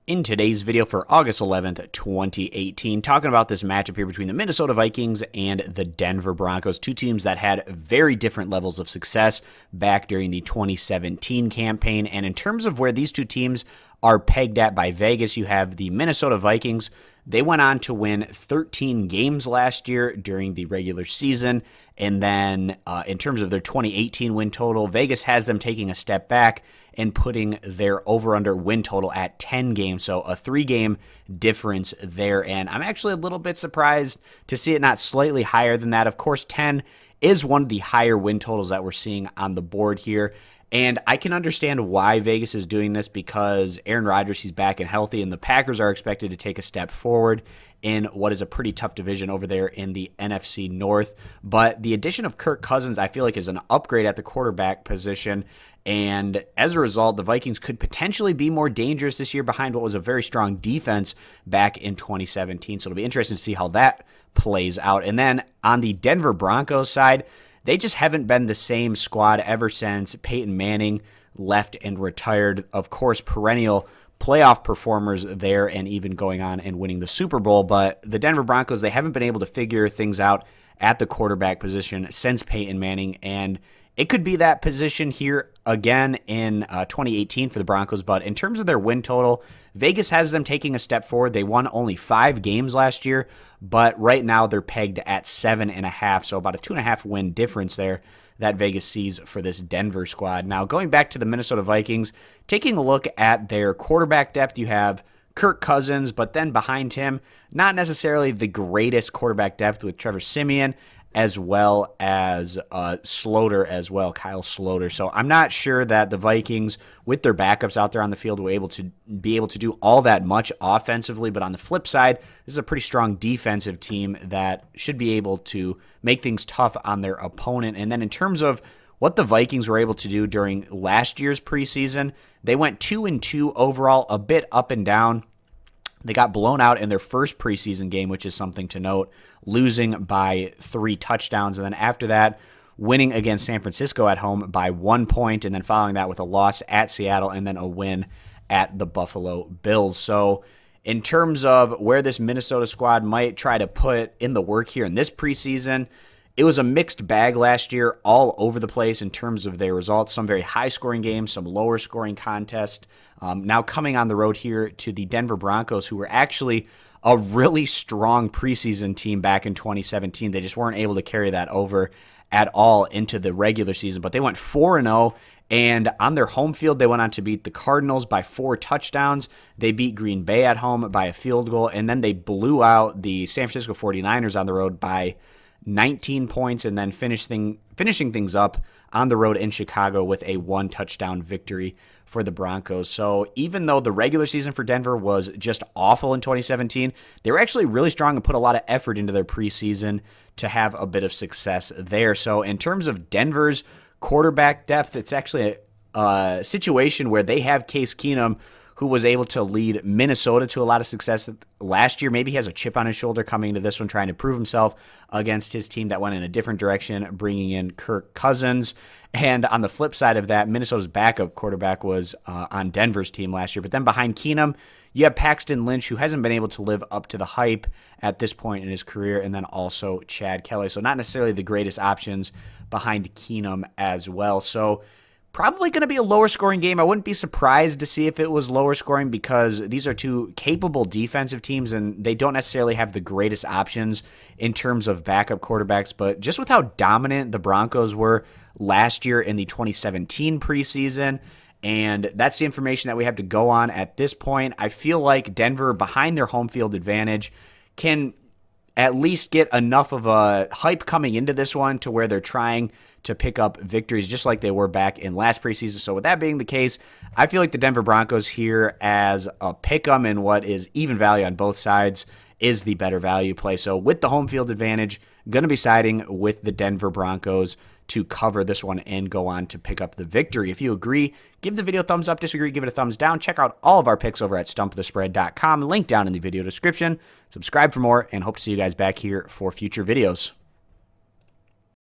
In today's video for August 11th, 2018, talking about this matchup here between the Minnesota Vikings and the Denver Broncos, two teams that had very different levels of success back during the 2017 campaign. And in terms of where these two teams are pegged at by Vegas, you have the Minnesota Vikings. They went on to win 13 games last year during the regular season. And then in terms of their 2018 win total, Vegas has them taking a step back and putting their over-under win total at 10 games. So a 3-game difference there. And I'm actually a little bit surprised to see it not slightly higher than that. Of course, 10 is one of the higher win totals that we're seeing on the board here. And I can understand why Vegas is doing this because Aaron Rodgers, he's back and healthy, and the Packers are expected to take a step forward in what is a pretty tough division over there in the NFC North. But the addition of Kirk Cousins, I feel like, is an upgrade at the quarterback position. And as a result, the Vikings could potentially be more dangerous this year behind what was a very strong defense back in 2017. So it'll be interesting to see how that plays out. And then on the Denver Broncos side, they just haven't been the same squad ever since Peyton Manning left and retired. Of course, perennial playoff performers there and even going on and winning the Super Bowl. But the Denver Broncos, they haven't been able to figure things out at the quarterback position since Peyton Manning. And it could be that position here again in 2018 for the Broncos. But in terms of their win total, Vegas has them taking a step forward. They won only 5 games last year, but right now they're pegged at 7.5. So about a 2.5 win difference there that Vegas sees for this Denver squad. Now, going back to the Minnesota Vikings, taking a look at their quarterback depth, you have Kirk Cousins, but then behind him, not necessarily the greatest quarterback depth with Trevor Siemian, as well as Sloter as well, Kyle Sloter. So I'm not sure that the Vikings, with their backups out there on the field, were able to do all that much offensively. But on the flip side, this is a pretty strong defensive team that should be able to make things tough on their opponent. And then in terms of what the Vikings were able to do during last year's preseason, they went 2-2 overall, a bit up and down. They got blown out in their first preseason game, which is something to note, losing by 3 touchdowns. And then after that, winning against San Francisco at home by 1 point, and then following that with a loss at Seattle and then a win at the Buffalo Bills. So in terms of where this Minnesota squad might try to put in the work here in this preseason, it was a mixed bag last year, all over the place in terms of their results. Some very high-scoring games, some lower-scoring contests. Now coming on the road here to the Denver Broncos, who were actually a really strong preseason team back in 2017. They just weren't able to carry that over at all into the regular season. But they went 4-0, and on their home field, they went on to beat the Cardinals by 4 touchdowns. They beat Green Bay at home by a field goal, and then they blew out the San Francisco 49ers on the road by 19 points, and then finishing things up on the road in Chicago with a 1-touchdown victory for the Broncos. So even though the regular season for Denver was just awful in 2017, they were actually really strong and put a lot of effort into their preseason to have a bit of success there. So in terms of Denver's quarterback depth, it's actually a situation where they have Case Keenum, who was able to lead Minnesota to a lot of success last year. Maybe he has a chip on his shoulder coming into this one, trying to prove himself against his team that went in a different direction, bringing in Kirk Cousins. And on the flip side of that, Minnesota's backup quarterback was on Denver's team last year. But then behind Keenum, you have Paxton Lynch, who hasn't been able to live up to the hype at this point in his career, and then also Chad Kelly. So not necessarily the greatest options behind Keenum as well. So probably going to be a lower scoring game. I wouldn't be surprised to see if it was lower scoring because these are two capable defensive teams and they don't necessarily have the greatest options in terms of backup quarterbacks. But just with how dominant the Broncos were last year in the 2017 preseason, and that's the information that we have to go on at this point, I feel like Denver, behind their home field advantage, can at least get enough of a hype coming into this one to where they're trying to pick up victories just like they were back in last preseason. So with that being the case, I feel like the Denver Broncos here as a pick-em in what is even value on both sides is the better value play. So with the home field advantage, going to be siding with the Denver Broncos to cover this one and go on to pick up the victory. If you agree, give the video a thumbs up. Disagree, give it a thumbs down. Check out all of our picks over at stumpthespread.com. Link down in the video description. Subscribe for more, and hope to see you guys back here for future videos.